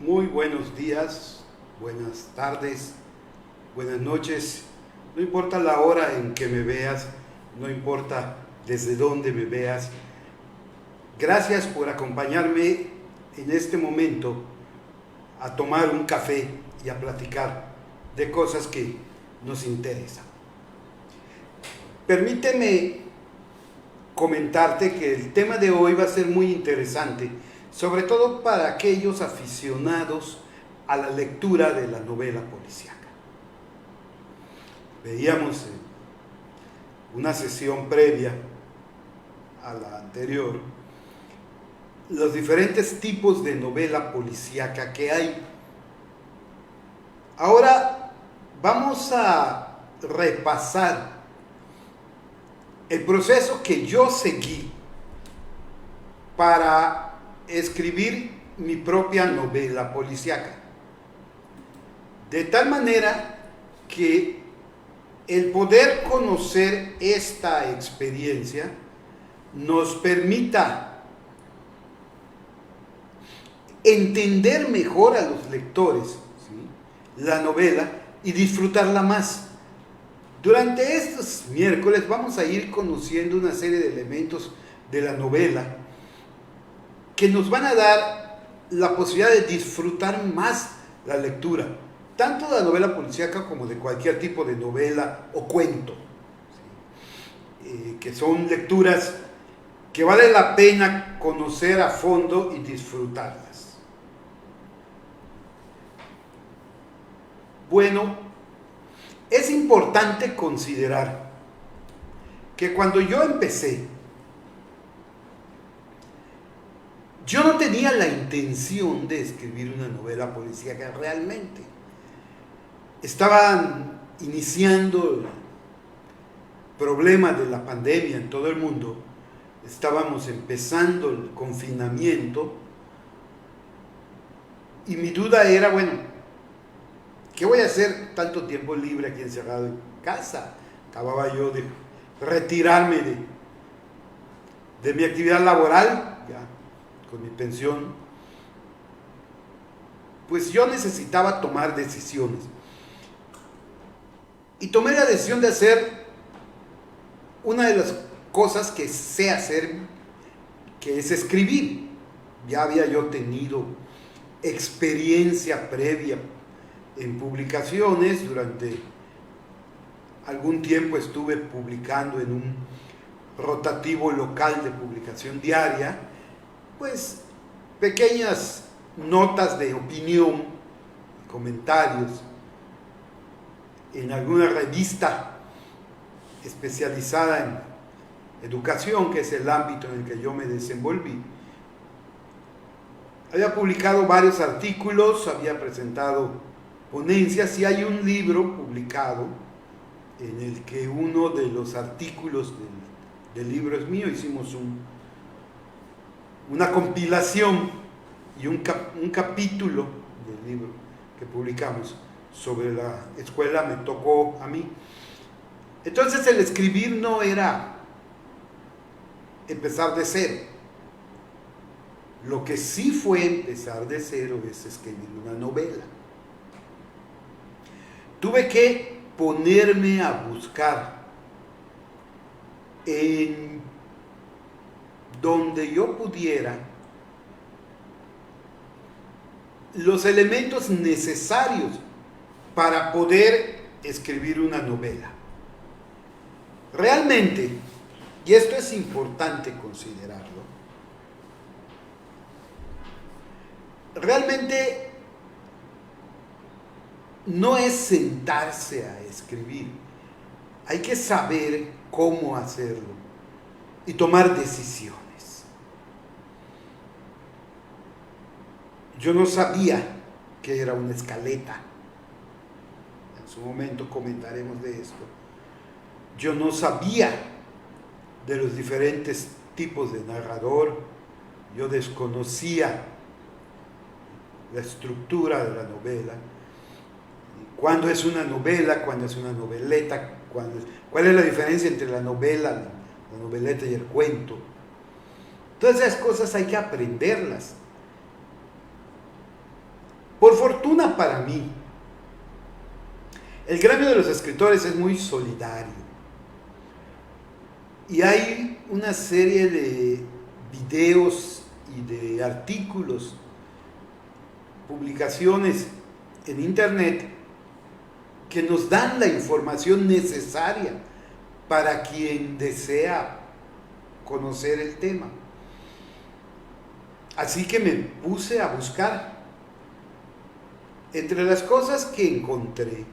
Muy buenos días, buenas tardes, buenas noches. No importa la hora en que me veas, no importa desde dónde me veas. Gracias por acompañarme en este momento a tomar un café y a platicar de cosas que nos interesan. Permíteme comentarte que el tema de hoy va a ser muy interesante, sobre todo para aquellos aficionados a la lectura de la novela policíaca. Veíamos en una sesión previa a la anterior los diferentes tipos de novela policíaca que hay. Ahora vamos a repasar el proceso que yo seguí para escribir mi propia novela policíaca. De tal manera que el poder conocer esta experiencia nos permita entender mejor a los lectores, ¿sí?, la novela y disfrutarla más. Durante estos miércoles vamos a ir conociendo una serie de elementos de la novela que nos van a dar la posibilidad de disfrutar más la lectura, tanto de la novela policíaca como de cualquier tipo de novela o cuento, ¿sí? Que son lecturas que vale la pena conocer a fondo y disfrutarlas. Bueno, es importante considerar que cuando yo empecé, yo no tenía la intención de escribir una novela policíaca realmente. Estaban iniciando el problema de la pandemia en todo el mundo, estábamos empezando el confinamiento y mi duda era, bueno, ¿qué voy a hacer tanto tiempo libre aquí encerrado en casa? Acababa yo de retirarme de mi actividad laboral, ya con mi pensión. Pues yo necesitaba tomar decisiones. Y tomé la decisión de hacer una de las cosas que sé hacer, que es escribir. Ya había yo tenido experiencia previa en publicaciones. Durante algún tiempo estuve publicando en un rotativo local de publicación diaria, pues pequeñas notas de opinión, comentarios en alguna revista especializada en educación, que es el ámbito en el que yo me desenvolví. Había publicado varios artículos, había presentado ponencias y hay un libro publicado en el que uno de los artículos del libro es mío. Hicimos una compilación y un capítulo del libro que publicamos sobre la escuela me tocó a mí. Entonces el escribir no era empezar de cero. Lo que sí fue empezar de cero es escribir una novela. Tuve que ponerme a buscar en donde yo pudiera los elementos necesarios para poder escribir una novela. Realmente, y esto es importante considerarlo, realmente no es sentarse a escribir. Hay que saber cómo hacerlo y tomar decisiones. Yo no sabía que era una escaleta. En su momento comentaremos de esto. Yo no sabía de los diferentes tipos de narrador. Yo desconocía la estructura de la novela. ¿Cuándo es una novela? ¿Cuándo es una noveleta? ¿Cuál es la diferencia entre la novela, la noveleta y el cuento? Todas esas cosas hay que aprenderlas. Por fortuna para mí, el gremio de los escritores es muy solidario y hay una serie de videos y de artículos, publicaciones en internet que nos dan la información necesaria para quien desea conocer el tema. Así que me puse a buscar. Entre las cosas que encontré,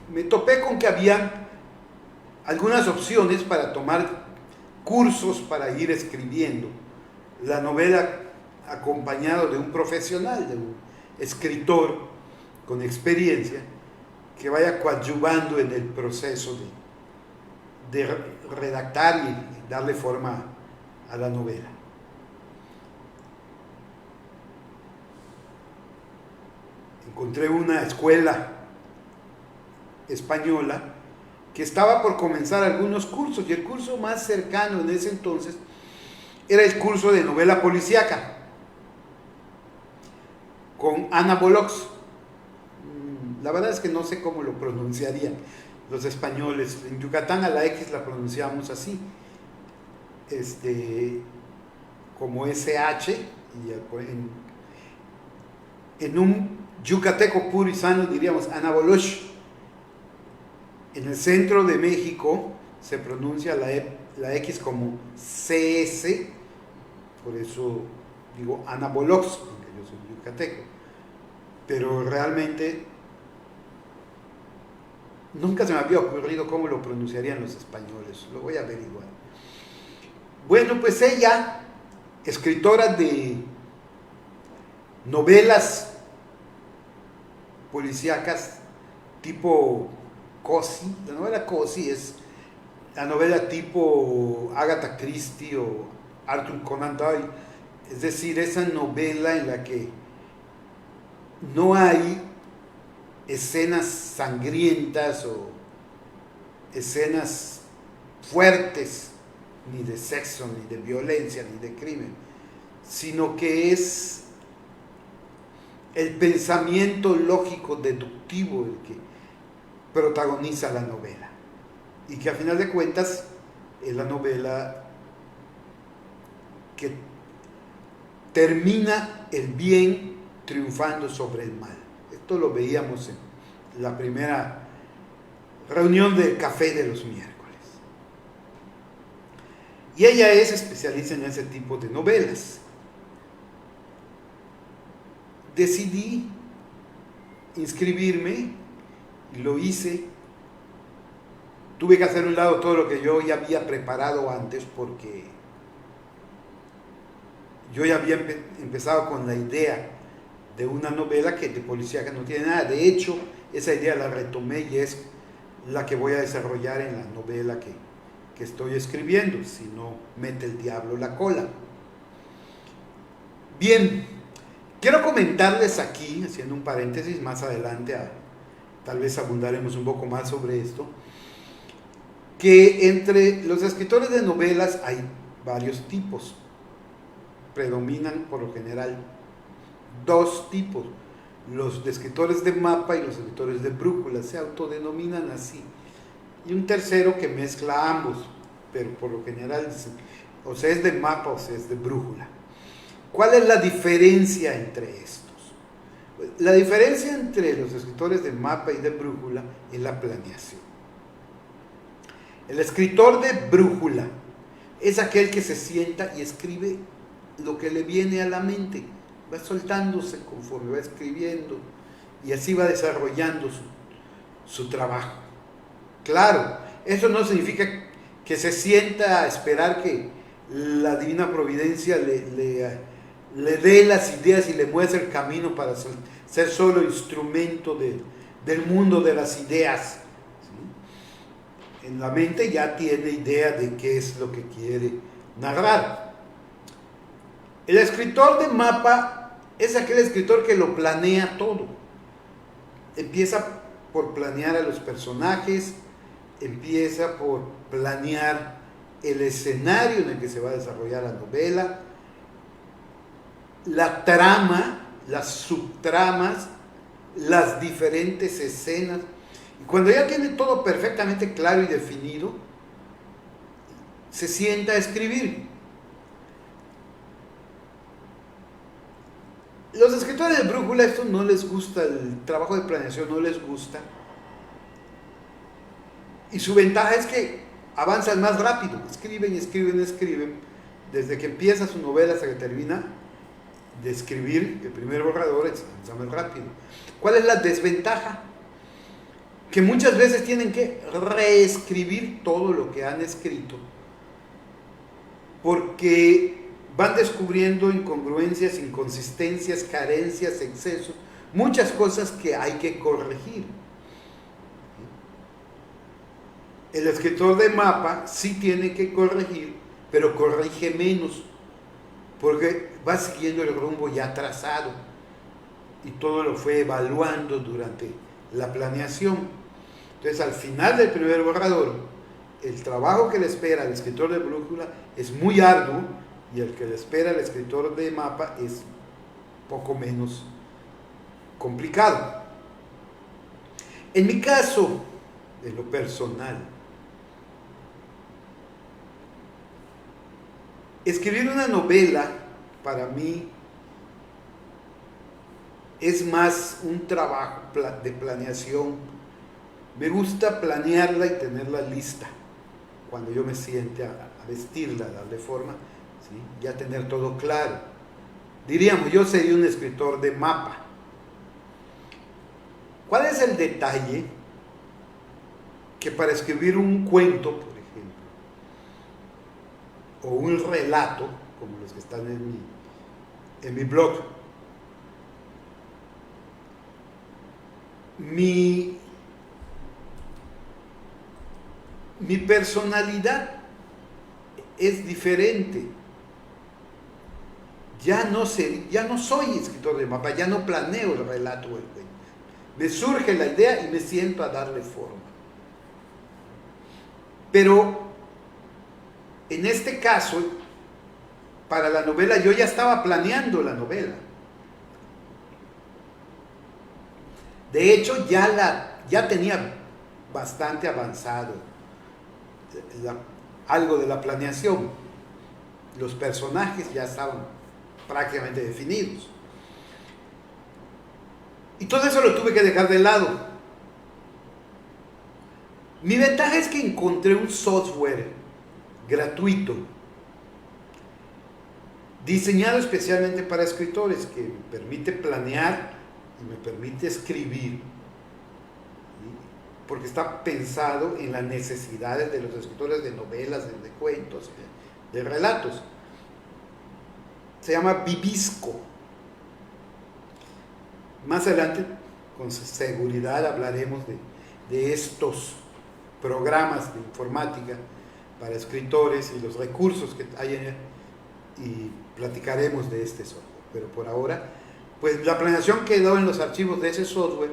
me topé con que había algunas opciones para tomar cursos para ir escribiendo la novela acompañado de un profesional, de un escritor con experiencia que vaya coadyuvando en el proceso de redactar y darle forma a la novela. Encontré una escuela española que estaba por comenzar algunos cursos, y el curso más cercano en ese entonces era el curso de novela policíaca con Ana Bolox. La verdad es que no sé cómo lo pronunciarían los españoles. En Yucatán a la X la pronunciamos así, como SH, y en un yucateco puro y sano diríamos Ana Bolox. En el centro de México se pronuncia la X como CS, por eso digo Ana Bolox, porque yo soy yucateco. Pero realmente nunca se me había ocurrido cómo lo pronunciarían los españoles. Lo voy a averiguar. Bueno, pues ella, escritora de novelas policíacas tipo Cosi, la novela Cosi es la novela tipo Agatha Christie o Arthur Conan Doyle, es decir, esa novela en la que no hay escenas sangrientas o escenas fuertes, ni de sexo, ni de violencia, ni de crimen, sino que es el pensamiento lógico deductivo el que protagoniza la novela, y que a final de cuentas es la novela que termina el bien triunfando sobre el mal. Esto lo veíamos en la primera reunión del café de los miércoles. Y ella es especialista en ese tipo de novelas. Decidí inscribirme y lo hice. Tuve que hacer a un lado todo lo que yo ya había preparado antes, porque yo ya había empezado con la idea de una novela que de policíaca no tiene nada. De hecho, esa idea la retomé y es la que voy a desarrollar en la novela que estoy escribiendo, si no mete el diablo la cola. Bien, quiero comentarles aquí, haciendo un paréntesis, más adelante tal vez abundaremos un poco más sobre esto, que entre los escritores de novelas hay varios tipos. Predominan por lo general dos tipos: los de escritores de mapa y los escritores de brújula, se autodenominan así, y un tercero que mezcla ambos, pero por lo general o sea es de mapa o sea es de brújula. ¿Cuál es la diferencia entre estos? La diferencia entre los escritores de mapa y de brújula es la planeación. El escritor de brújula es aquel que se sienta y escribe lo que le viene a la mente, va soltándose conforme va escribiendo y así va desarrollando su trabajo. Claro, eso no significa que se sienta a esperar que la divina providencia le dé las ideas y le muestre el camino para ser solo instrumento del mundo de las ideas. ¿Sí? En la mente ya tiene idea de qué es lo que quiere narrar. El escritor de mapa es aquel escritor que lo planea todo. Empieza por planear a los personajes, empieza por planear el escenario en el que se va a desarrollar la novela, la trama, las subtramas, las diferentes escenas. Y cuando ya tiene todo perfectamente claro y definido, se sienta a escribir. Los escritores de brújula esto no les gusta, el trabajo de planeación no les gusta. Y su ventaja es que avanzan más rápido, escriben, escriben, escriben, desde que empieza su novela hasta que termina de escribir el primer borrador, avanza más rápido. ¿Cuál es la desventaja? Que muchas veces tienen que reescribir todo lo que han escrito, porque van descubriendo incongruencias, inconsistencias, carencias, excesos, muchas cosas que hay que corregir. El escritor de mapa sí tiene que corregir, pero corrige menos, porque va siguiendo el rumbo ya trazado y todo lo fue evaluando durante la planeación. Entonces, al final del primer borrador, el trabajo que le espera al escritor de brújula es muy arduo y el que le espera al escritor de mapa es poco menos complicado. En mi caso, en lo personal, escribir una novela para mí es más un trabajo de planeación. Me gusta planearla y tenerla lista cuando yo me siente a vestirla, a darle forma, ¿sí? Ya tener todo claro. Diríamos, yo sería un escritor de mapa. ¿Cuál es el detalle? Que para escribir un cuento, por ejemplo, o un relato, como los que están en mi blog, mi personalidad es diferente. Ya no soy escritor de mapa, ya no planeo el relato o el cuento. Me surge la idea y me siento a darle forma. Pero en este caso, para la novela, yo ya estaba planeando la novela. De hecho, ya tenía bastante avanzado algo de la planeación. Los personajes ya estaban prácticamente definidos. Y todo eso lo tuve que dejar de lado. Mi ventaja es que encontré un software gratuito diseñado especialmente para escritores que me permite planear y me permite escribir, porque está pensado en las necesidades de los escritores de novelas, de cuentos, de relatos. Se llama Vibisco. Más adelante, con seguridad, hablaremos de estos programas de informática para escritores y los recursos que hay en él, y platicaremos de este software. Pero por ahora, pues la planeación quedó en los archivos de ese software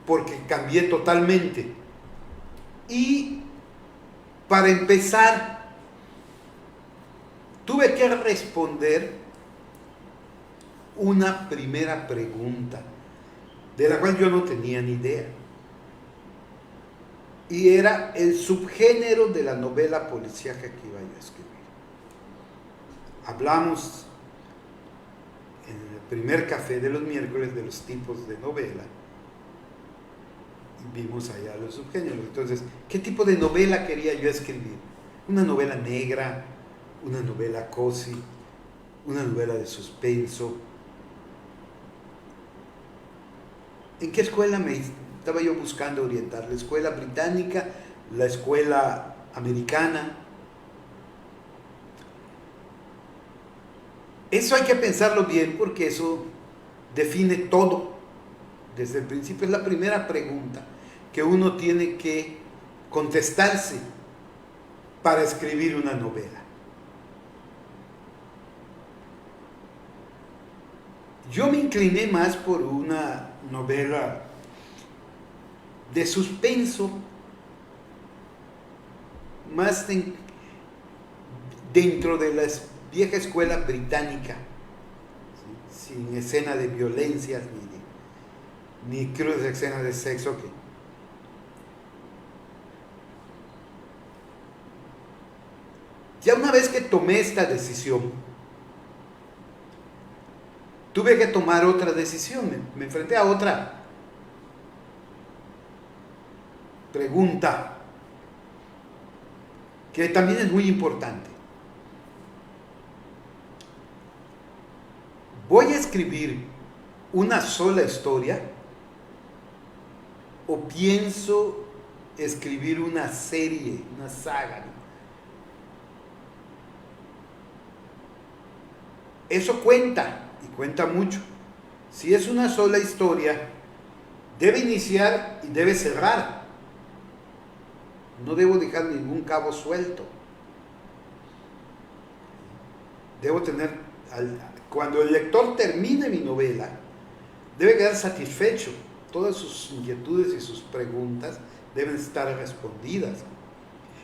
porque cambié totalmente. Y para empezar, tuve que responder una primera pregunta de la cual yo no tenía ni idea, y era el subgénero de la novela policíaca que iba yo a escribir. Hablamos en el primer café de los miércoles de los tipos de novela y vimos allá los subgéneros. Entonces, ¿qué tipo de novela quería yo escribir? Una novela negra, una novela cozy, una novela de suspenso. ¿En qué escuela estaba yo buscando orientar? ¿La escuela británica? ¿La escuela americana? Eso hay que pensarlo bien porque eso define todo desde el principio. Es la primera pregunta que uno tiene que contestarse para escribir una novela. Yo me incliné más por una novela de suspenso, más dentro de la vieja escuela británica, ¿sí? Sin escena de violencias ni crudas escenas de sexo. Ya una vez que tomé esta decisión, tuve que tomar otra decisión, me enfrenté a otra pregunta que también es muy importante. ¿Voy a escribir una sola historia o pienso escribir una serie, una saga? Eso cuenta, y cuenta mucho. Si es una sola historia, debe iniciar y debe cerrar. No debo dejar ningún cabo suelto. Debo tener, cuando el lector termine mi novela, debe quedar satisfecho. Todas sus inquietudes y sus preguntas deben estar respondidas.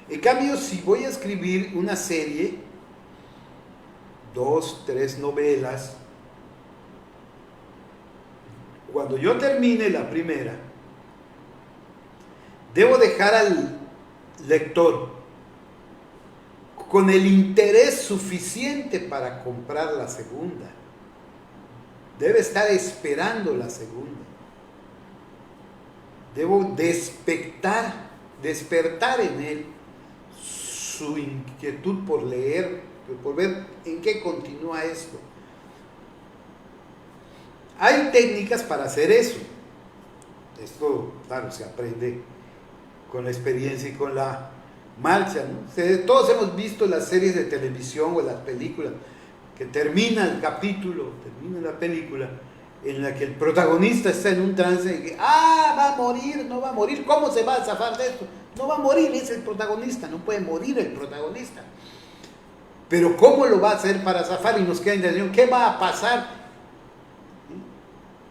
En cambio, si voy a escribir una serie, 2, 3 novelas, cuando yo termine la primera, debo dejar al lector con el interés suficiente para comprar la segunda. Debe estar esperando la segunda. Debo despertar en él su inquietud por leer, por ver en qué continúa esto. Hay técnicas para hacer eso. Esto, claro, se aprende con la experiencia y con la marcha, ¿no? Todos hemos visto las series de televisión o las películas que termina el capítulo, termina la película en la que el protagonista está en un trance de que va a morir, no va a morir, ¿cómo se va a zafar de esto? No va a morir, es el protagonista, no puede morir el protagonista. Pero ¿cómo lo va a hacer para zafar? Y nos queda en intención, ¿qué va a pasar?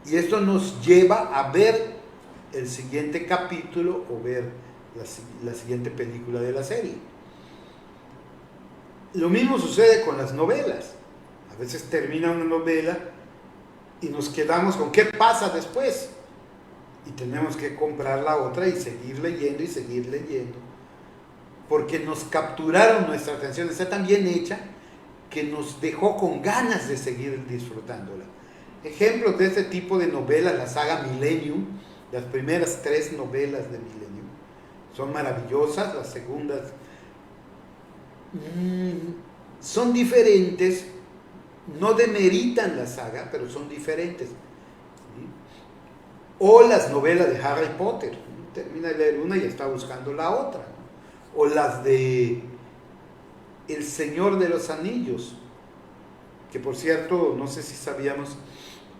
Y esto nos lleva a ver el siguiente capítulo o ver la siguiente película de la serie. Lo mismo sucede con las novelas. A veces termina una novela y nos quedamos con qué pasa después. Y tenemos que comprar la otra y seguir leyendo y seguir leyendo. Porque nos capturaron nuestra atención. Está tan bien hecha que nos dejó con ganas de seguir disfrutándola. Ejemplos de este tipo de novelas, la saga Millennium, las primeras 3 novelas de Millennium son maravillosas, las segundas son diferentes, no demeritan la saga, pero son diferentes. ¿Sí? O las novelas de Harry Potter, termina de leer una y está buscando la otra. O las de El Señor de los Anillos, que por cierto, no sé si sabíamos,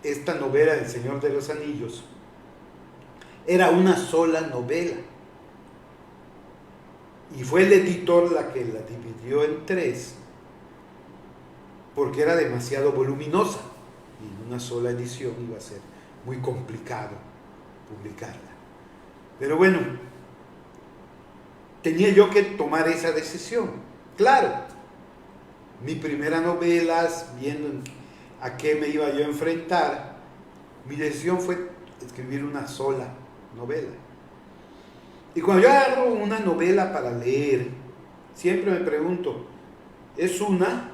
esta novela del Señor de los Anillos era una sola novela. Y fue el editor la que la dividió en 3 porque era demasiado voluminosa. Y en una sola edición iba a ser muy complicado publicarla. Pero bueno, tenía yo que tomar esa decisión. Claro, mi primera novela, viendo a qué me iba yo a enfrentar, mi decisión fue escribir una sola novela. Y cuando yo agarro una novela para leer, siempre me pregunto, ¿es una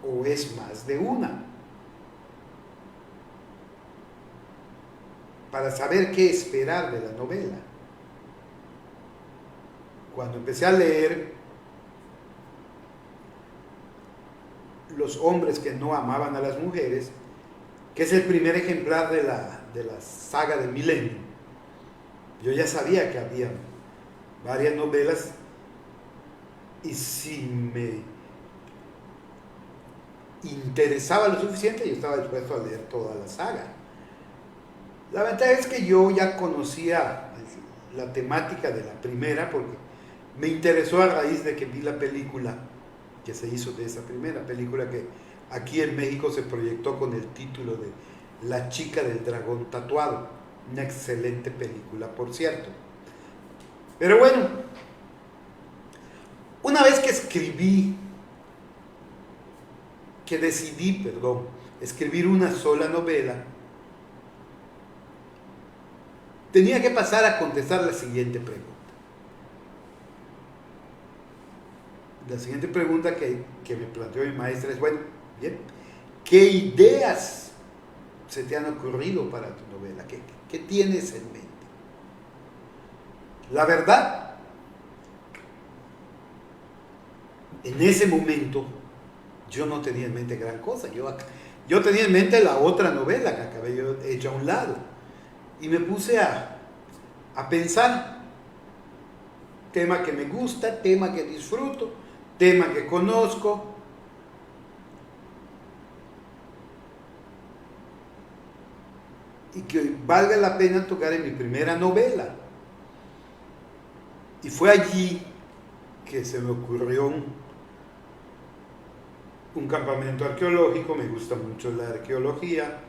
o es más de una? Para saber qué esperar de la novela. Cuando empecé a leer Los hombres que no amaban a las mujeres, que es el primer ejemplar de la saga de Millennium, yo ya sabía que había varias novelas y si me interesaba lo suficiente, yo estaba dispuesto a leer toda la saga. La ventaja es que yo ya conocía la temática de la primera porque me interesó a raíz de que vi la película que se hizo de esa primera película, que aquí en México se proyectó con el título de La chica del dragón tatuado. Una excelente película, por cierto. Pero bueno, Una vez que decidí, escribir una sola novela, tenía que pasar a contestar la siguiente pregunta. La siguiente pregunta que me planteó mi maestra es, bueno, bien, ¿qué ideas se te han ocurrido para tu novela? ¿Qué tienes en mente? La verdad, en ese momento yo no tenía en mente gran cosa. Yo tenía en mente la otra novela que acabé yo hecha a un lado. Y me puse a pensar, tema que me gusta, tema que disfruto, tema que conozco. Y que valga la pena tocar en mi primera novela. Y fue allí que se me ocurrió un campamento arqueológico. Me gusta mucho la arqueología.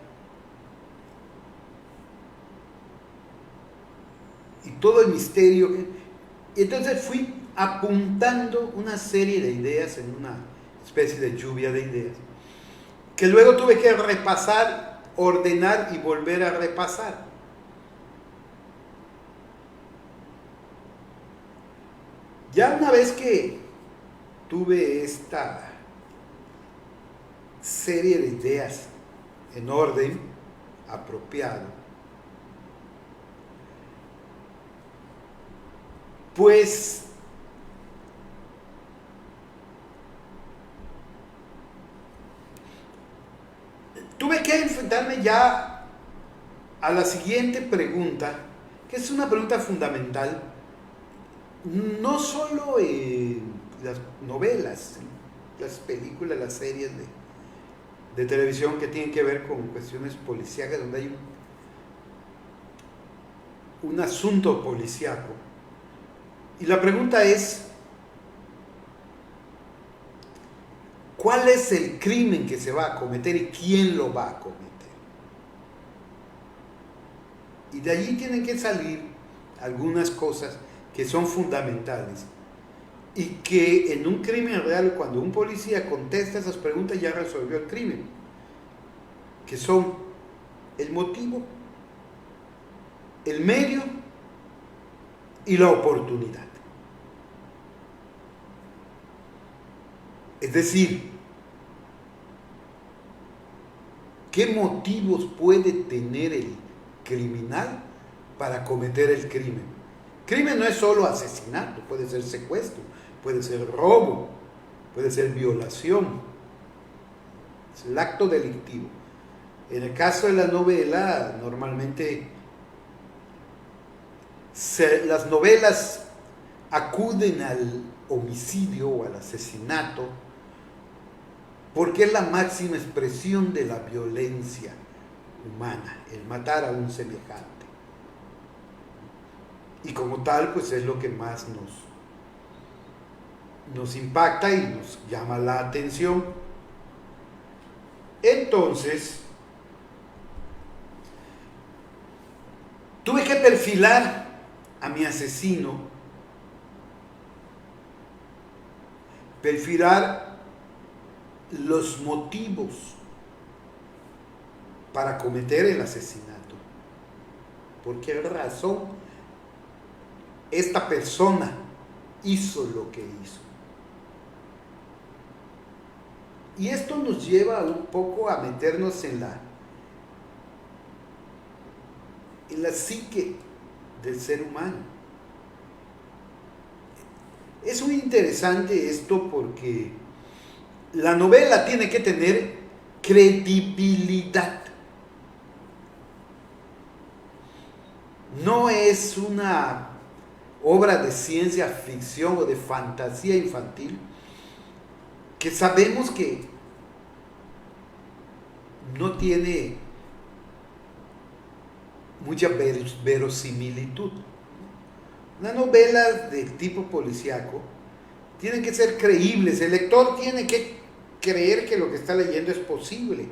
Y todo el misterio. Y entonces fui apuntando una serie de ideas en una especie de lluvia de ideas, que luego tuve que repasar, ordenar y volver a repasar. Ya una vez que tuve esta serie de ideas en orden apropiado, pues tuve que enfrentarme ya a la siguiente pregunta, que es una pregunta fundamental, no solo en las novelas, las películas, las series de televisión que tienen que ver con cuestiones policíacas, donde hay un asunto policíaco. Y la pregunta es, ¿cuál es el crimen que se va a cometer y quién lo va a cometer? Y de allí tienen que salir algunas cosas que son fundamentales y que en un crimen real, cuando un policía contesta esas preguntas, ya resolvió el crimen, que son el motivo, el medio y la oportunidad. Es decir, ¿qué motivos puede tener el criminal para cometer el crimen? Crimen no es solo asesinato, puede ser secuestro, puede ser robo, puede ser violación. Es el acto delictivo. En el caso de la novela, normalmente las novelas acuden al homicidio o al asesinato porque es la máxima expresión de la violencia humana, el matar a un semejante. Y como tal, pues es lo que más nos impacta y nos llama la atención. Entonces, tuve que perfilar a mi asesino, perfilar los motivos para cometer el asesinato. ¿Por qué razón esta persona hizo lo que hizo? Y esto nos lleva un poco a meternos en la psique del ser humano. Es muy interesante esto porque la novela tiene que tener credibilidad. No es una obra de ciencia ficción o de fantasía infantil que sabemos que no tiene mucha verosimilitud. Una novela de tipo policíaco tiene que ser creíbles, el lector tiene que creer que lo que está leyendo es posible.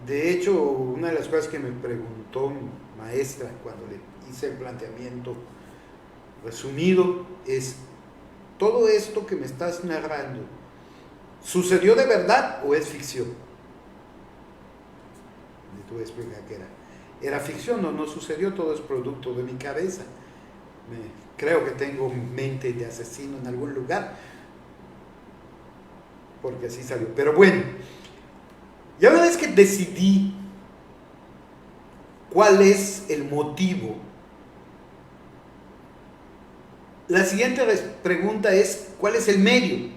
De hecho, una de las cosas que me preguntó mi maestra cuando le hice el planteamiento resumido es: todo esto que me estás narrando, ¿sucedió de verdad o es ficción? Y tú explicas que era ficción o no sucedió, todo es producto de mi cabeza. Creo que tengo mente de asesino en algún lugar, porque así salió. Pero bueno, ya una vez que decidí cuál es el motivo, la siguiente pregunta es, ¿cuál es el medio?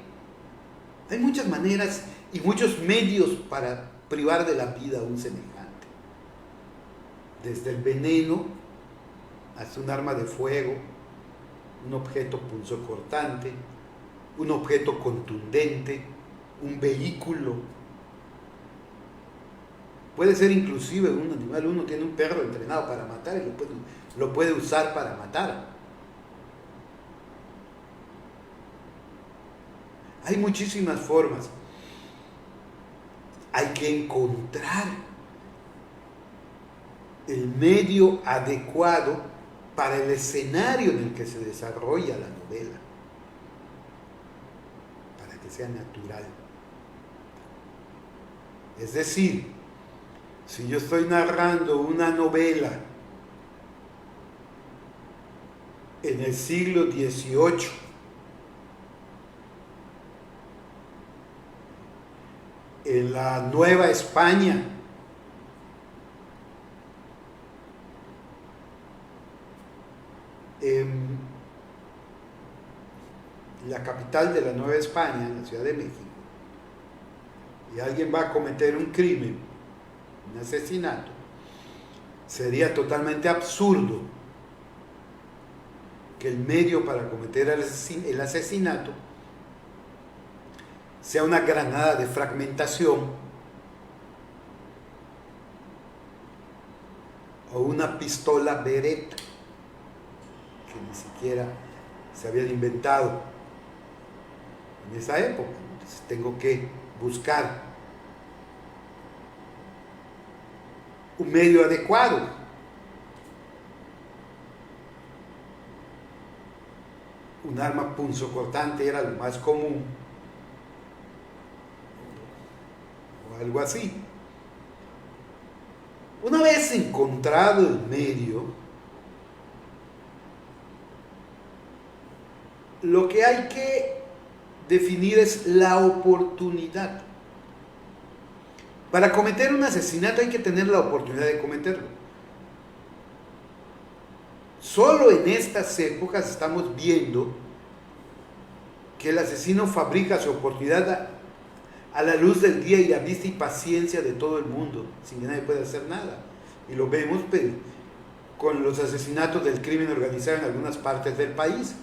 Hay muchas maneras y muchos medios para privar de la vida a un semejante. Desde el veneno hasta un arma de fuego, un objeto punzocortante, un objeto contundente, un vehículo. Puede ser inclusive un animal. Uno tiene un perro entrenado para matar y lo puede usar para matar. Hay muchísimas formas. Hay que encontrar el medio adecuado para el escenario en el que se desarrolla la novela, para que sea natural. Es decir, si yo estoy narrando una novela en el siglo XVIII, en la Nueva España, en la capital de la Nueva España, en la Ciudad de México, y alguien va a cometer un crimen, un asesinato, sería totalmente absurdo que el medio para cometer el asesinato sea una granada de fragmentación o una pistola Beretta, que ni siquiera se habían inventado en esa época. Entonces tengo que buscar un medio adecuado. Un arma punzocortante era lo más común, o algo así. Una vez encontrado el medio, lo que hay que definir es la oportunidad. Para cometer un asesinato hay que tener la oportunidad de cometerlo. Solo en estas épocas estamos viendo que el asesino fabrica su oportunidad a la luz del día y la vista y paciencia de todo el mundo, sin que nadie pueda hacer nada. Y lo vemos con los asesinatos del crimen organizado en algunas partes del país,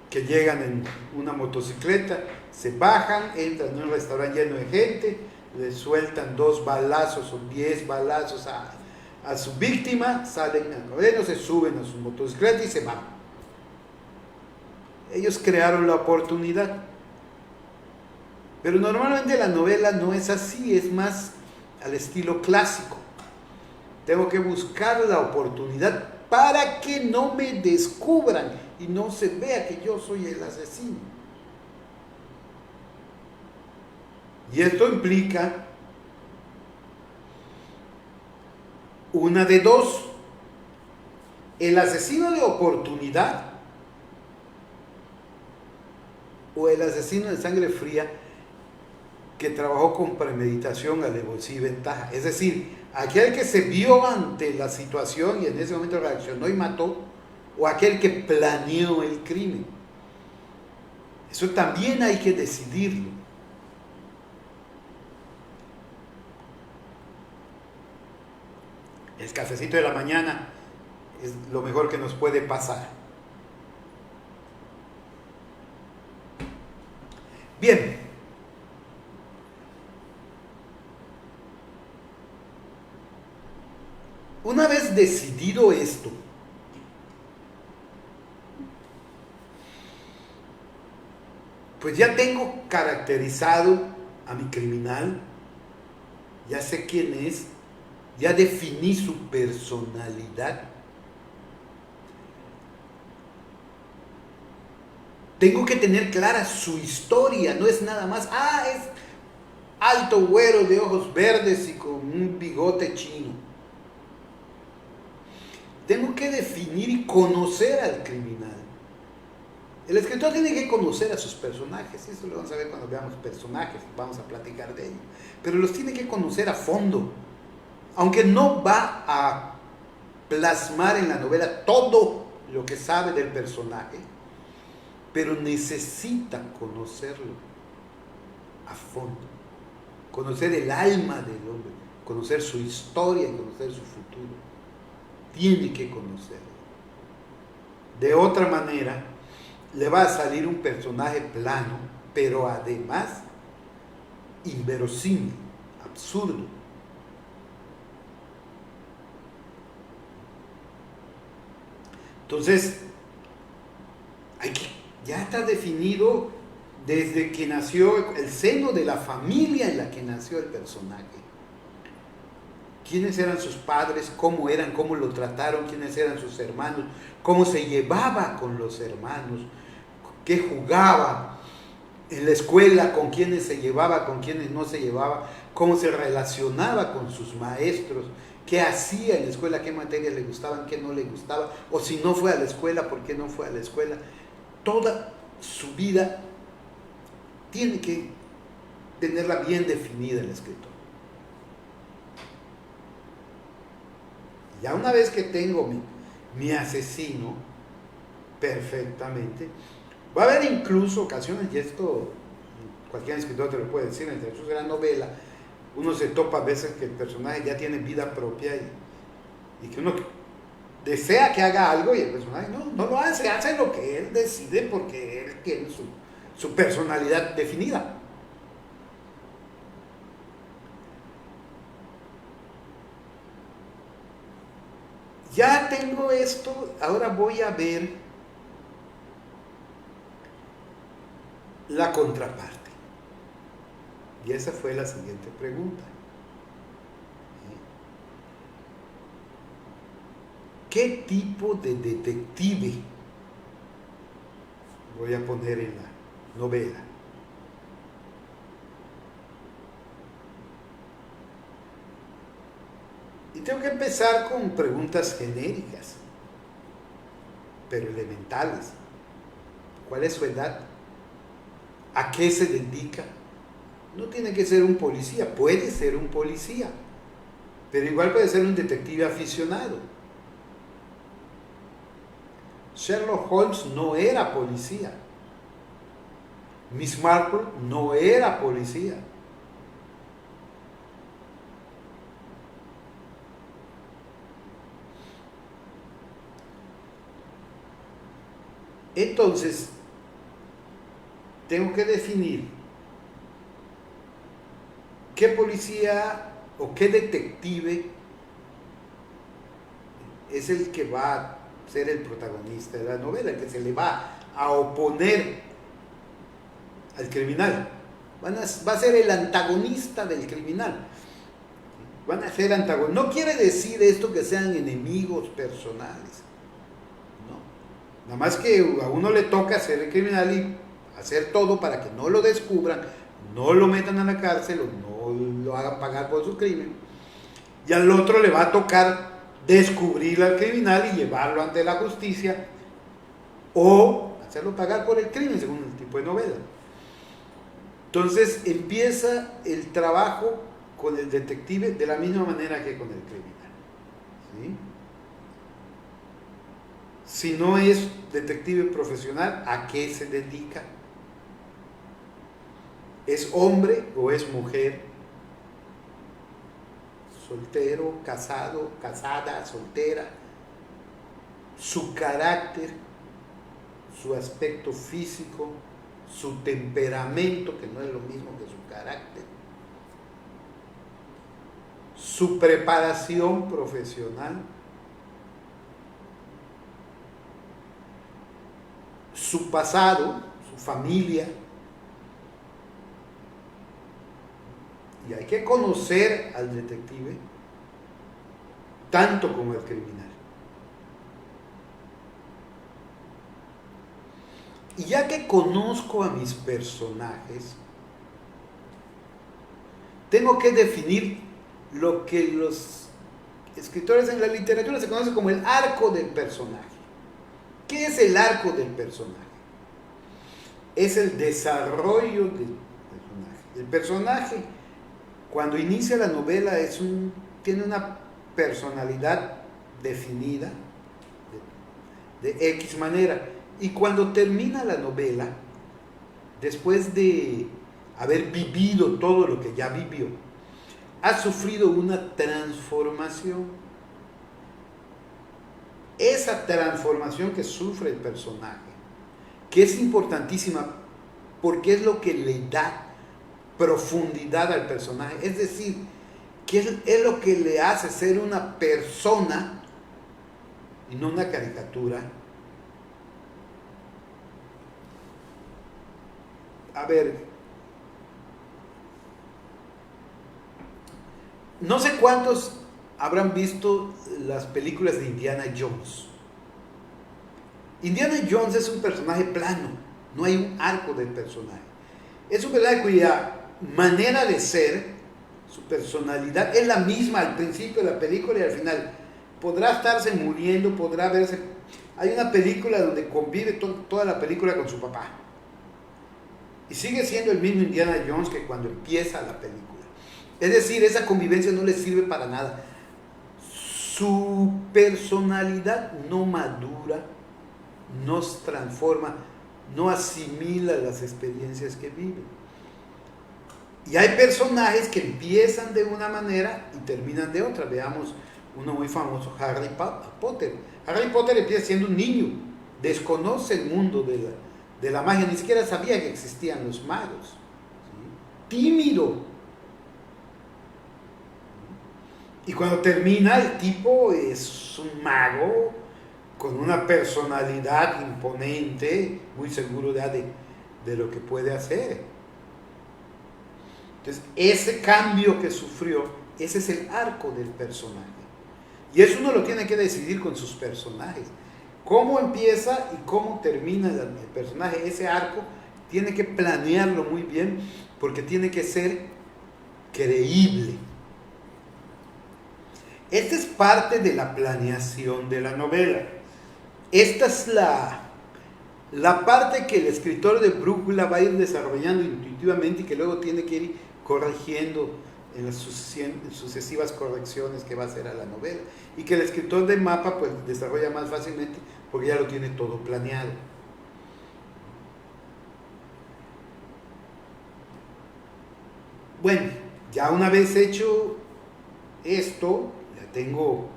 que llegan en una motocicleta, se bajan, entran en un restaurante lleno de gente, le sueltan 2 balazos o 10 balazos a su víctima, salen al correo, se suben a su motocicleta y se van. Ellos crearon la oportunidad. Pero normalmente la novela no es así, es más al estilo clásico. Tengo que buscar la oportunidad para que no me descubran y no se vea que yo soy el asesino. Y esto implica una de dos: el asesino de oportunidad o el asesino de sangre fría que trabajó con premeditación, alevosía y ventaja. Es decir, aquel que se vio ante la situación y en ese momento reaccionó y mató, o aquel que planeó el crimen. Eso también hay que decidirlo. El cafecito de la mañana es lo mejor que nos puede pasar. Bien. Una vez decidido esto, pues ya tengo caracterizado a mi criminal, ya sé quién es, ya definí su personalidad. Tengo que tener clara su historia, no es nada más, es alto, güero, de ojos verdes y con un bigote chino. Tengo que definir y conocer al criminal. El escritor tiene que conocer a sus personajes, eso lo vamos a ver cuando veamos personajes, vamos a platicar de ello, pero los tiene que conocer a fondo, aunque no va a plasmar en la novela todo lo que sabe del personaje, pero necesita conocerlo a fondo, conocer el alma del hombre, conocer su historia y conocer su futuro. Tiene que conocerlo. De otra manera, le va a salir un personaje plano, pero además inverosímil, absurdo. Entonces, ya está definido desde que nació, el seno de la familia en la que nació el personaje. ¿Quiénes eran sus padres? ¿Cómo eran? ¿Cómo lo trataron? ¿Quiénes eran sus hermanos? ¿Cómo se llevaba con los hermanos? ¿Qué jugaba en la escuela? ¿Con quiénes se llevaba? ¿Con quiénes no se llevaba? ¿Cómo se relacionaba con sus maestros? ¿Qué hacía en la escuela? ¿Qué materias le gustaban? ¿Qué no le gustaba? O si no fue a la escuela, ¿por qué no fue a la escuela? Toda su vida tiene que tenerla bien definida el escritor. Ya una vez que tengo mi asesino perfectamente, va a haber incluso ocasiones, y esto cualquier escritor te lo puede decir, entre sus gran novela, uno se topa a veces que el personaje ya tiene vida propia y que uno desea que haga algo y el personaje no lo hace lo que él decide porque él tiene su personalidad definida. Ya tengo esto, ahora voy a ver la contraparte. Y esa fue la siguiente pregunta. ¿Qué tipo de detective voy a poner en la novela? Y tengo que empezar con preguntas genéricas, pero elementales. ¿Cuál es su edad? ¿A qué se dedica? No tiene que ser un policía, puede ser un policía, pero igual puede ser un detective aficionado. Sherlock Holmes no era policía. Miss Marple no era policía. Entonces, tengo que definir qué policía o qué detective es el que va a ser el protagonista de la novela, el que se le va a oponer al criminal. Va a ser el antagonista del criminal. Van a ser antagonistas. No quiere decir esto que sean enemigos personales. No. Nada más que a uno le toca ser el criminal y hacer todo para que no lo descubran, no lo metan a la cárcel o no lo hagan pagar por su crimen. Y al otro le va a tocar descubrir al criminal y llevarlo ante la justicia o hacerlo pagar por el crimen, según el tipo de novela. Entonces empieza el trabajo con el detective de la misma manera que con el criminal. ¿Sí? Si no es detective profesional, ¿a qué se dedica? ¿Es hombre o es mujer? Soltero, casado, casada, soltera. Su carácter, su aspecto físico, su temperamento, que no es lo mismo que su carácter, su preparación profesional, su pasado, su familia. Y hay que conocer al detective tanto como al criminal. Y ya que conozco a mis personajes, tengo que definir lo que los escritores en la literatura se conoce como el arco del personaje. ¿Qué es el arco del personaje? Es el desarrollo del personaje. El personaje, cuando inicia la novela, tiene una personalidad definida de X manera. Y cuando termina la novela, después de haber vivido todo lo que ya vivió, ha sufrido una transformación. Esa transformación que sufre el personaje, que es importantísima porque es lo que le da profundidad al personaje, es decir, que es lo que le hace ser una persona y no una caricatura. A ver, no sé cuántos habrán visto las películas de Indiana Jones. Indiana Jones es un personaje plano, no hay un arco del personaje. Es un personaje cuya manera de ser, su personalidad, es la misma al principio de la película y al final. Podrá estarse muriendo, podrá verse... Hay una película donde convive toda la película con su papá. Y sigue siendo el mismo Indiana Jones que cuando empieza la película. Es decir, esa convivencia no le sirve para nada. Su personalidad no madura, no se transforma, no asimila las experiencias que vive. Y hay personajes que empiezan de una manera y terminan de otra. Veamos uno muy famoso, Harry Potter. Harry Potter empieza siendo un niño, desconoce el mundo de la magia, ni siquiera sabía que existían los magos. ¿Sí? Tímido. Y cuando termina, el tipo es un mago con una personalidad imponente, muy seguro de lo que puede hacer. Entonces, ese cambio que sufrió, ese es el arco del personaje. Y eso uno lo tiene que decidir con sus personajes. Cómo empieza y cómo termina el personaje, ese arco, tiene que planearlo muy bien, porque tiene que ser creíble. Esta es parte de la planeación de la novela. Esta es la parte que el escritor de brújula va a ir desarrollando intuitivamente y que luego tiene que ir corrigiendo en las sucesivas correcciones que va a hacer a la novela, y que el escritor de mapa pues desarrolla más fácilmente porque ya lo tiene todo planeado. Bueno, ya una vez hecho esto, ya tengo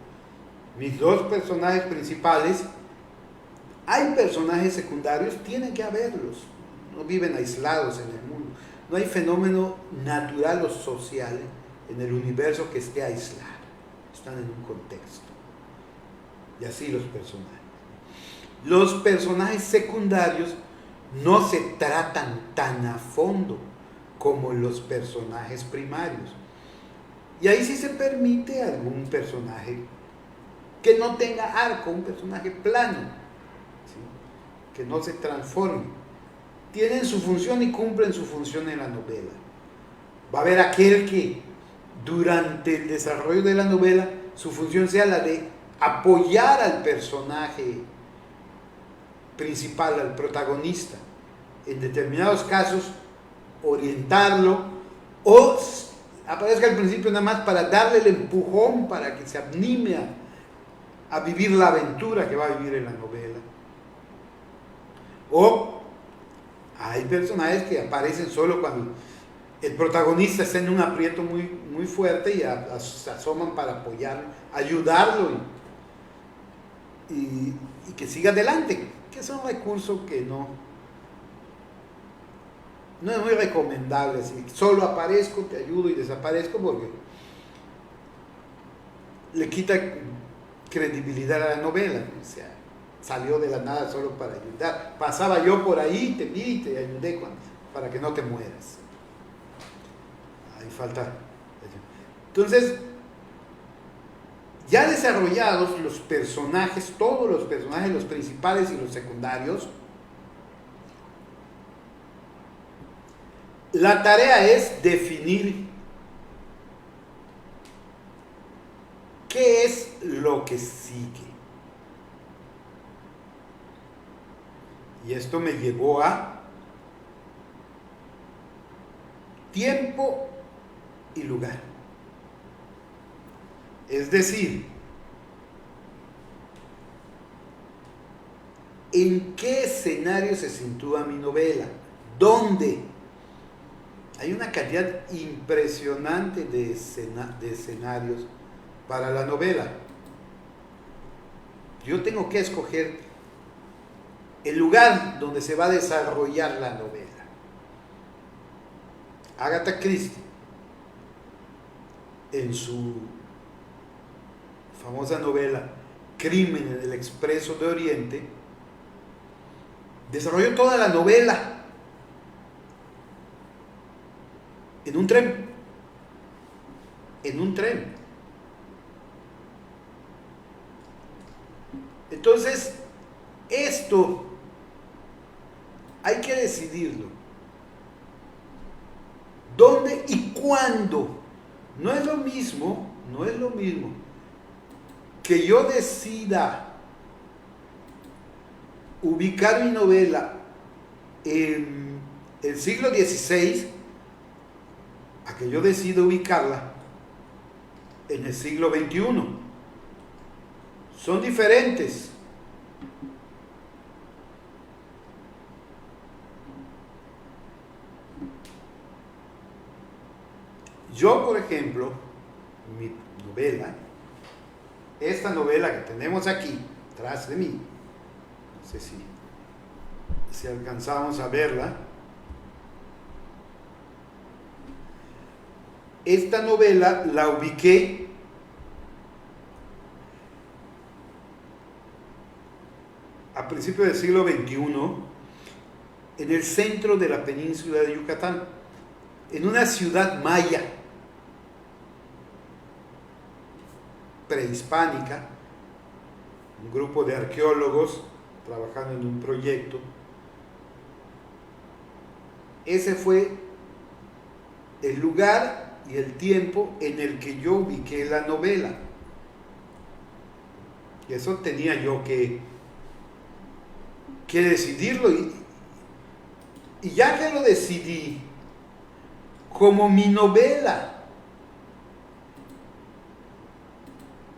mis dos personajes principales. Hay personajes secundarios, tienen que haberlos, no viven aislados en el mundo. No hay fenómeno natural o social en el universo que esté aislado, están en un contexto. Y así los personajes. Los personajes secundarios no se tratan tan a fondo como los personajes primarios. Y ahí sí se permite algún personaje que no tenga arco, un personaje plano, ¿sí? Que no se transforme. Tienen su función y cumplen su función en la novela. Va a haber aquel que durante el desarrollo de la novela su función sea la de apoyar al personaje principal, al protagonista, en determinados casos orientarlo, o aparezca al principio nada más para darle el empujón para que se anime a vivir la aventura que va a vivir en la novela. O hay personajes que aparecen solo cuando el protagonista está en un aprieto muy, muy fuerte y se asoman para apoyarlo, ayudarlo y que siga adelante, que es un recurso que no es muy recomendable. Así, solo aparezco, te ayudo y desaparezco, porque le quita credibilidad a la novela. O sea, salió de la nada solo para ayudar. Pasaba yo por ahí, te vi y te ayudé para que no te mueras. Ahí falta. Entonces, ya desarrollados los personajes, todos los personajes, los principales y los secundarios, La tarea es definir qué es lo que sigue. Y esto me llevó a tiempo y lugar. Es decir, ¿en qué escenario se sitúa mi novela? ¿Dónde? Hay una cantidad impresionante de escenarios para la novela. Yo tengo que escoger el lugar donde se va a desarrollar la novela. Agatha Christie, en su famosa novela Crimen en el Expreso de Oriente, desarrolló toda la novela en un tren. En un tren. Entonces, esto hay que decidirlo. ¿Dónde y cuándo? No es lo mismo que yo decida ubicar mi novela en el siglo XVI a que yo decida ubicarla en el siglo XXI. Son diferentes. Yo, por ejemplo, mi novela, esta novela que tenemos aquí, atrás de mí, no sé si alcanzamos a verla, esta novela la ubiqué a principios del siglo XXI en el centro de la península de Yucatán, en una ciudad maya prehispánica, un grupo de arqueólogos trabajando en un proyecto. Ese fue el lugar y el tiempo en el que yo ubiqué la novela. Y eso tenía yo que decidirlo. Y ya que lo decidí, como mi novela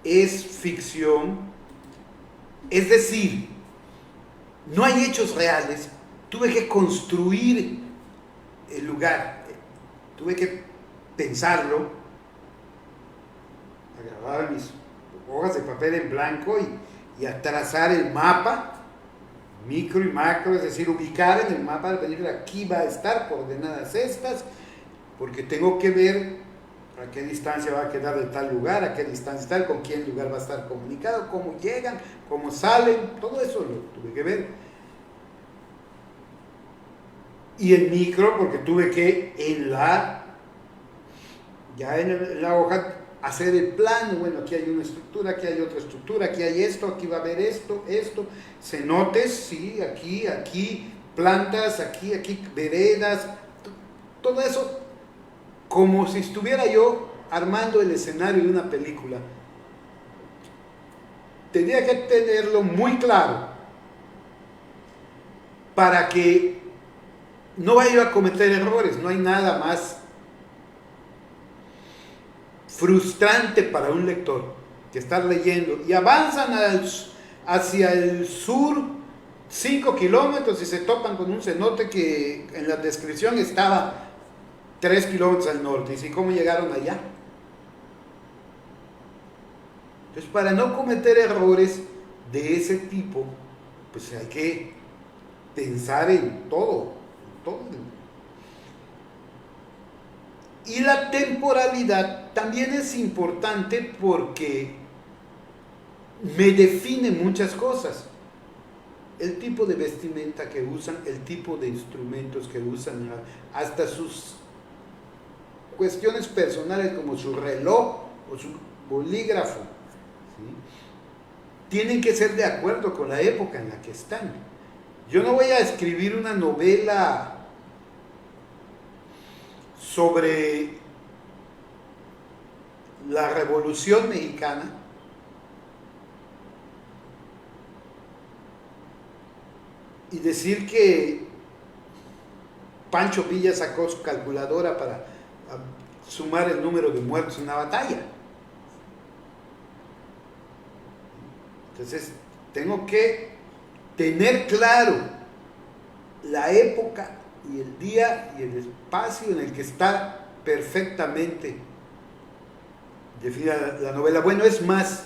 es ficción, es decir, no hay hechos reales, tuve que construir el lugar, tuve que pensarlo, agarrar mis hojas de papel en blanco y a trazar el mapa, micro y macro, es decir, ubicar en el mapa de película, aquí va a estar coordenadas estas, porque tengo que ver a qué distancia va a quedar de tal lugar, a qué distancia tal, con quién lugar va a estar comunicado, cómo llegan, cómo salen, todo eso lo tuve que ver. Y el micro, porque tuve que en la hoja hacer el plano. Bueno, aquí hay una estructura, aquí hay otra estructura, aquí hay esto, aquí va a haber esto, cenotes, sí, aquí, plantas, aquí, veredas, todo eso, como si estuviera yo armando el escenario de una película. Tenía que tenerlo muy claro para que no vaya a cometer errores. No hay nada más frustrante para un lector que estar leyendo y avanzan hacia el sur 5 kilómetros y se topan con un cenote que en la descripción estaba 3 kilómetros al norte. ¿Y si cómo llegaron allá? Entonces, para no cometer errores de ese tipo, pues hay que pensar en todo. Y la temporalidad también es importante porque me define muchas cosas. El tipo de vestimenta que usan, el tipo de instrumentos que usan, hasta sus cuestiones personales como su reloj o su bolígrafo, ¿sí? Tienen que ser de acuerdo con la época en la que están. Yo no voy a escribir una novela sobre la Revolución Mexicana, y decir que Pancho Villa sacó su calculadora para sumar el número de muertos en una batalla. Entonces, tengo que tener claro la época y el día y el espacio en el que está perfectamente definida la novela. Bueno, es más,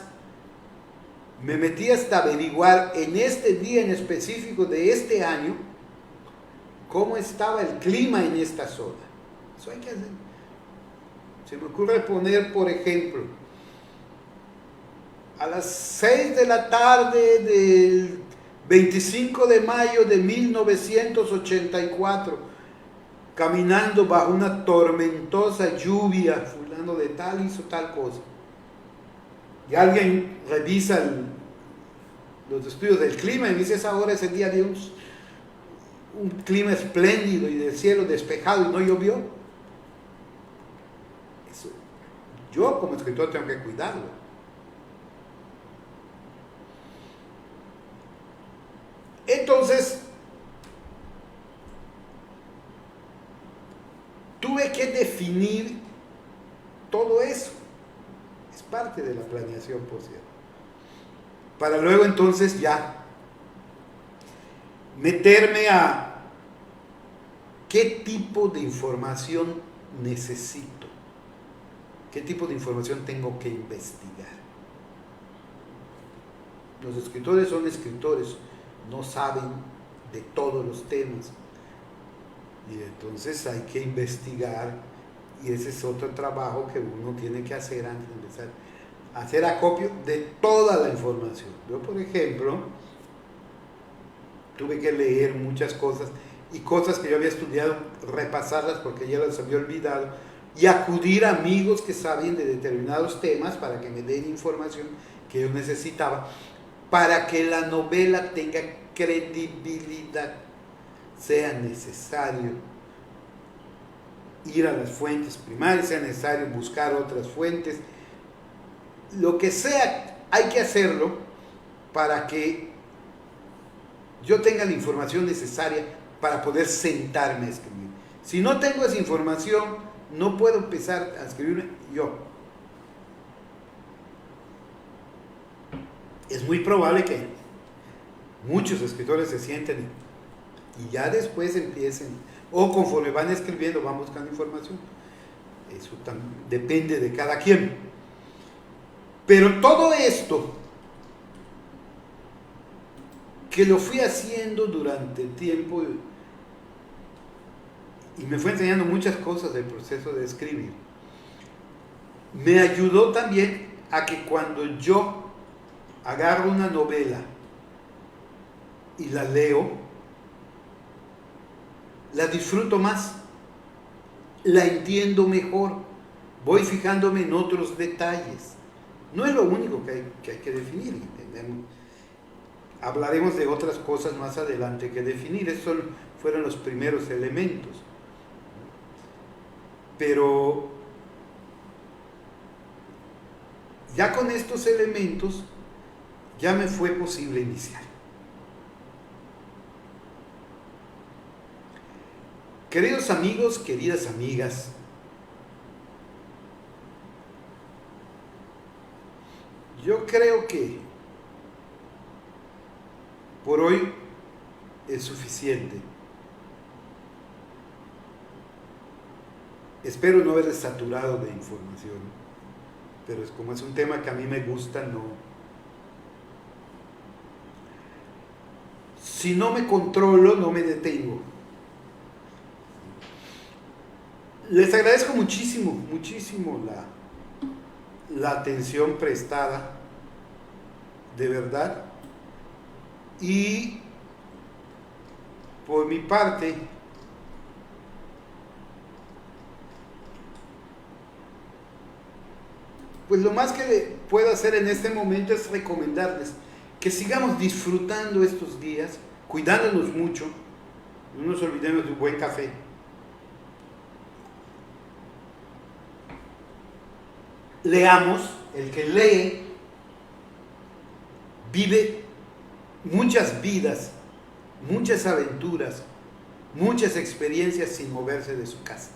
me metí hasta averiguar en este día en específico de este año cómo estaba el clima en esta zona. Eso hay que hacer. Se me ocurre poner, por ejemplo, a las 6 de la tarde del 25 de mayo de 1984, caminando bajo una tormentosa lluvia, fulano de tal hizo tal cosa. Y alguien revisa los estudios del clima y me dice, esa hora, ese día de un clima espléndido y del cielo despejado y no llovió. Eso, yo como escritor tengo que cuidarlo. Entonces, tuve que definir todo eso. Es parte de la planeación, por cierto. Para luego entonces ya meterme a qué tipo de información necesito, qué tipo de información tengo que investigar. Los escritores son escritores, no saben de todos los temas, y entonces hay que investigar, y ese es otro trabajo que uno tiene que hacer antes de empezar a hacer acopio de toda la información. Yo, por ejemplo, tuve que leer muchas cosas, y cosas que yo había estudiado, repasarlas porque ya las había olvidado, y acudir a amigos que saben de determinados temas para que me den información que yo necesitaba, para que la novela tenga credibilidad. Sea necesario ir a las fuentes primarias, sea necesario buscar otras fuentes, lo que sea, hay que hacerlo para que yo tenga la información necesaria para poder sentarme a escribir. Si no tengo esa información, no puedo empezar a escribir yo. Es muy probable que muchos escritores se sienten y ya después empiecen, o conforme van escribiendo, van buscando información. Eso depende de cada quien. Pero todo esto, que lo fui haciendo durante el tiempo y me fue enseñando muchas cosas del proceso de escribir, me ayudó también a que cuando yo agarro una novela y la leo, la disfruto más, la entiendo mejor, voy fijándome en otros detalles. No es lo único que hay que definir, ¿entendemos? Hablaremos de otras cosas más adelante que definir. Esos fueron los primeros elementos. Pero ya con estos elementos ya me fue posible iniciar. Queridos amigos, queridas amigas, yo creo que por hoy es suficiente. Espero no haberles saturado de información, pero como es un tema que a mí me gusta, no. Si no me controlo, no me detengo. Les agradezco muchísimo, muchísimo la atención prestada, de verdad. Y por mi parte, pues lo más que puedo hacer en este momento es recomendarles que sigamos disfrutando estos días, cuidándonos mucho, no nos olvidemos de un buen café, leamos, el que lee, vive muchas vidas, muchas aventuras, muchas experiencias sin moverse de su casa.